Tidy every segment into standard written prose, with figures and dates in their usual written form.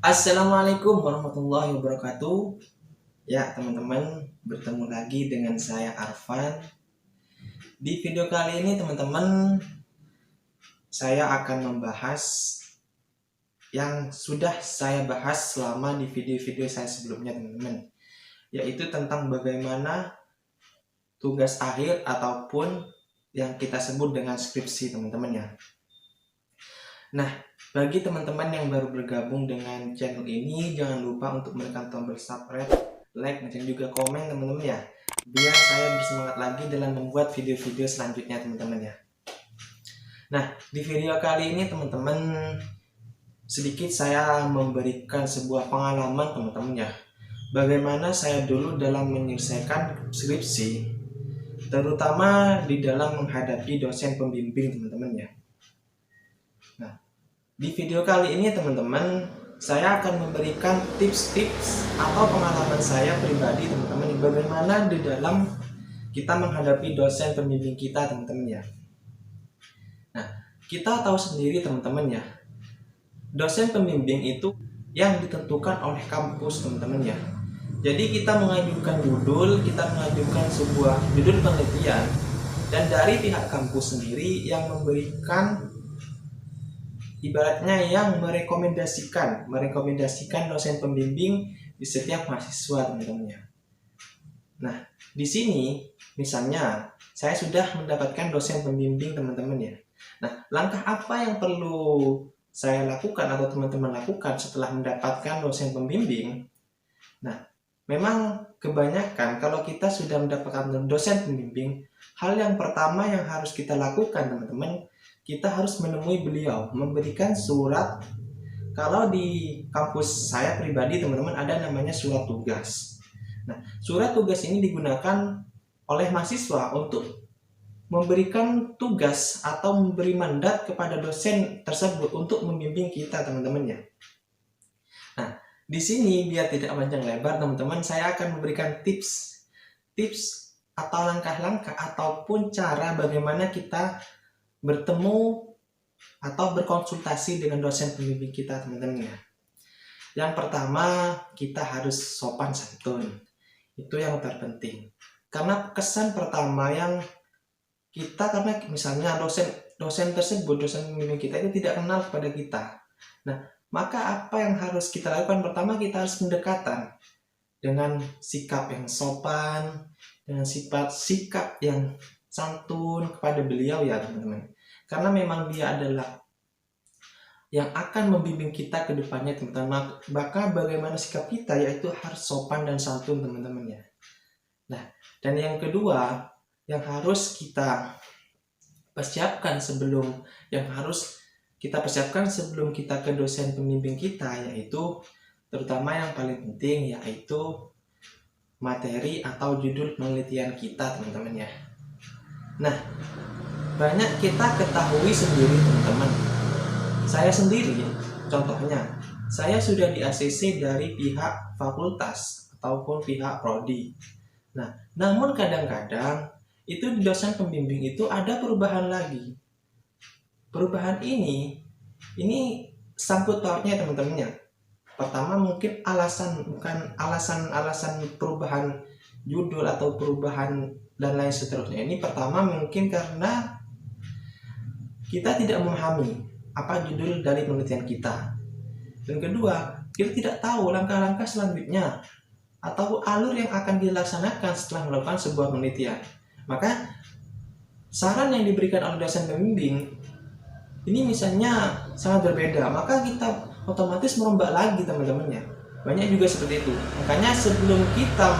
Assalamualaikum warahmatullahi wabarakatuh. Ya teman-teman, bertemu lagi dengan saya Arfan. Di video kali ini teman-teman, saya akan membahas yang sudah saya bahas selama di video-video saya sebelumnya teman-teman, yaitu tentang bagaimana tugas akhir ataupun yang kita sebut dengan skripsi teman-teman ya. Nah, bagi teman-teman yang baru bergabung dengan channel ini, jangan lupa untuk menekan tombol subscribe, like, dan juga komen teman-teman ya, biar saya bersemangat lagi dalam membuat video-video selanjutnya teman-teman ya. Nah, di video kali ini teman-teman, sedikit saya memberikan sebuah pengalaman teman-teman ya, bagaimana saya dulu dalam menyelesaikan skripsi, terutama di dalam menghadapi dosen pembimbing teman-teman ya. Nah, di video kali ini teman-teman, saya akan memberikan tips-tips atau pengalaman saya pribadi teman-teman, bagaimana di dalam kita menghadapi dosen pembimbing kita teman-teman ya. Nah, kita tahu sendiri teman-teman ya, dosen pembimbing itu yang ditentukan oleh kampus teman-teman ya. Jadi kita mengajukan judul, kita mengajukan sebuah judul penelitian, dan dari pihak kampus sendiri yang memberikan, ibaratnya yang merekomendasikan dosen pembimbing di setiap mahasiswa teman-teman. Nah, di sini misalnya saya sudah mendapatkan dosen pembimbing teman-teman ya. Nah, langkah apa yang perlu saya lakukan atau teman-teman lakukan setelah mendapatkan dosen pembimbing? Nah, memang kebanyakan kalau kita sudah mendapatkan dosen pembimbing, hal yang pertama yang harus kita lakukan teman-teman, kita harus menemui beliau, memberikan surat. Kalau di kampus saya pribadi teman-teman ada namanya surat tugas. Nah, surat tugas ini digunakan oleh mahasiswa untuk memberikan tugas atau memberi mandat kepada dosen tersebut untuk membimbing kita teman-teman ya. Nah, di sini biar tidak panjang lebar teman-teman, saya akan memberikan tips atau langkah-langkah ataupun cara bagaimana kita bertemu atau berkonsultasi dengan dosen pembimbing kita teman-teman ya. Yang pertama, kita harus sopan santun. Itu yang terpenting. Karena kesan pertama yang kita, karena misalnya dosen tersebut, dosen pembimbing kita itu tidak kenal kepada kita. Nah, maka apa yang harus kita lakukan? Pertama, kita harus pendekatan dengan sikap yang sopan, dengan sikap yang santun kepada beliau ya teman-teman. Karena memang dia adalah yang akan membimbing kita ke depannya teman-teman. Maka bagaimana sikap kita, yaitu harus sopan dan santun teman-teman ya. Nah, dan yang kedua yang harus kita persiapkan sebelum kita ke dosen pembimbing kita, yaitu terutama yang paling penting yaitu materi atau judul penelitian kita teman-teman ya. Nah, banyak kita ketahui sendiri teman-teman. Saya sendiri contohnya, saya sudah di ACC dari pihak fakultas ataupun pihak prodi. Nah, namun kadang-kadang itu di dosen pembimbing itu ada perubahan lagi. Perubahan ini sangkut pautnya teman-teman ya. Pertama mungkin bukan alasan perubahan judul atau perubahan dan lain seterusnya. Ini pertama mungkin karena kita tidak memahami apa judul dari penelitian kita. Dan kedua, kita tidak tahu langkah-langkah selanjutnya atau alur yang akan dilaksanakan setelah melakukan sebuah penelitian. Maka saran yang diberikan oleh dosen pembimbing ini misalnya sangat berbeda, maka kita otomatis merombak lagi teman-teman ya. Banyak juga seperti itu. Makanya sebelum kita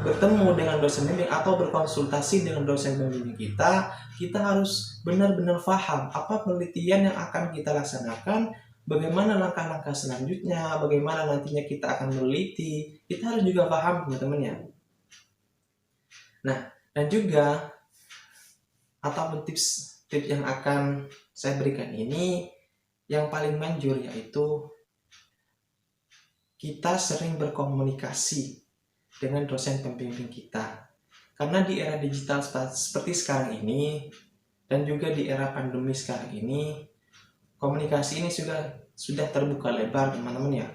bertemu dengan dosen pembimbing atau berkonsultasi dengan dosen pembimbing kita harus benar-benar paham apa penelitian yang akan kita laksanakan, bagaimana langkah-langkah selanjutnya, bagaimana nantinya kita akan meneliti. Kita harus juga paham teman-teman ya. Nah, dan juga atau tips yang akan saya berikan ini, yang paling manjur yaitu kita sering berkomunikasi dengan dosen pembimbing kita. Karena di era digital seperti sekarang ini, dan juga di era pandemi sekarang ini, komunikasi ini sudah terbuka lebar, teman-teman ya.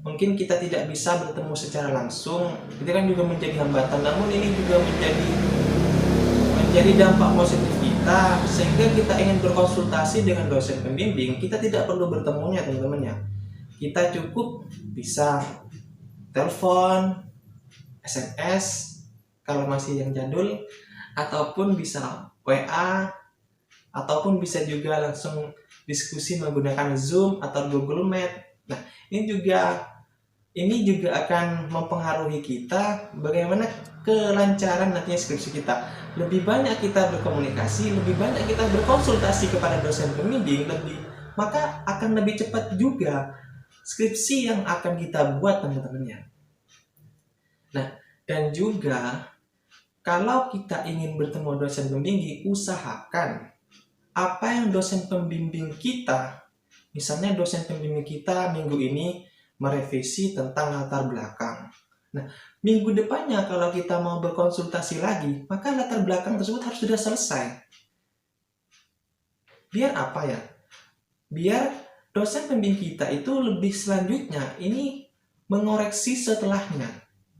Mungkin kita tidak bisa bertemu secara langsung, itu kan juga menjadi hambatan, namun ini juga menjadi dampak positif kita, sehingga kita ingin berkonsultasi dengan dosen pembimbing, kita tidak perlu bertemunya, teman-teman ya. Kita cukup bisa telepon, SMS kalau masih yang jadul, ataupun bisa WA, ataupun bisa juga langsung diskusi menggunakan Zoom atau Google Meet. Nah, ini juga akan mempengaruhi kita bagaimana kelancaran nantinya skripsi kita. Lebih banyak kita berkomunikasi, lebih banyak kita berkonsultasi kepada dosen pembimbing, maka akan lebih cepat juga skripsi yang akan kita buat, teman-temannya. Nah, dan juga kalau kita ingin bertemu dosen pembimbing, usahakan apa yang dosen pembimbing kita, misalnya dosen pembimbing kita minggu ini merevisi tentang latar belakang. Nah, minggu depannya kalau kita mau berkonsultasi lagi, maka latar belakang tersebut harus sudah selesai. Biar apa ya? Biar dosen pembimbing kita itu lebih selanjutnya ini mengoreksi setelahnya.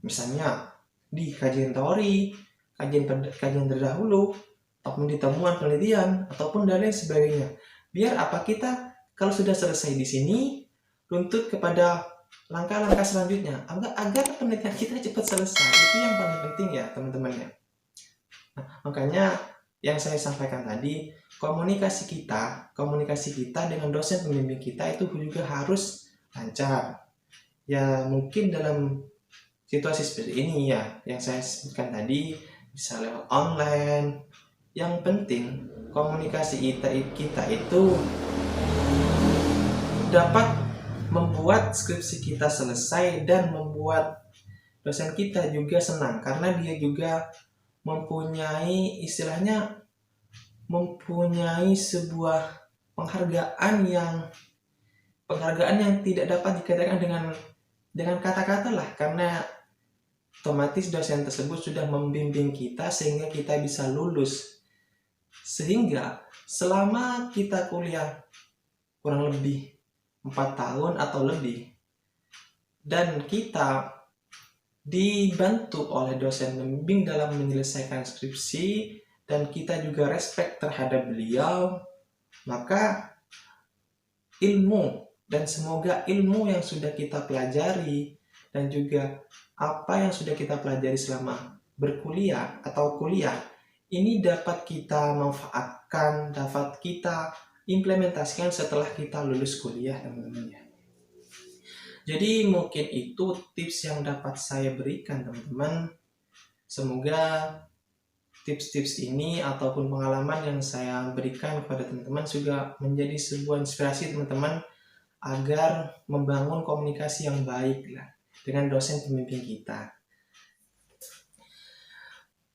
Misalnya di kajian teori, kajian terdahulu, ataupun di temuan penelitian, ataupun dan lain sebagainya. Biar apa, kita kalau sudah selesai di sini, tuntut kepada langkah-langkah selanjutnya agar penelitian kita cepat selesai. Itu yang paling penting ya, teman-teman ya. Nah, makanya yang saya sampaikan tadi, komunikasi kita dengan dosen pembimbing kita itu juga harus lancar. Ya mungkin dalam situasi seperti ini ya, yang saya sebutkan tadi, bisa lewat online. Yang penting komunikasi kita itu dapat membuat skripsi kita selesai dan membuat dosen kita juga senang, karena dia juga mempunyai sebuah penghargaan yang tidak dapat dikatakan dengan kata-kata lah, karena otomatis dosen tersebut sudah membimbing kita sehingga kita bisa lulus. Sehingga selama kita kuliah kurang lebih 4 tahun atau lebih, dan kita dibantu oleh dosen pembimbing dalam menyelesaikan skripsi, dan kita juga respect terhadap beliau, maka semoga ilmu yang sudah kita pelajari dan juga apa yang sudah kita pelajari selama berkuliah atau kuliah ini dapat kita manfaatkan, dapat kita implementasikan setelah kita lulus kuliah, teman-teman ya. Jadi mungkin itu tips yang dapat saya berikan, teman-teman. Semoga tips-tips ini ataupun pengalaman yang saya berikan kepada teman-teman juga menjadi sebuah inspirasi teman-teman agar membangun komunikasi yang baik lah dengan dosen pembimbing kita.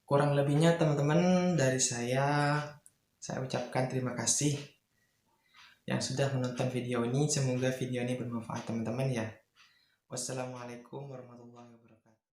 Kurang lebihnya teman-teman dari saya ucapkan terima kasih yang sudah menonton video ini. Semoga video ini bermanfaat teman-teman ya. Wassalamualaikum warahmatullahi wabarakatuh.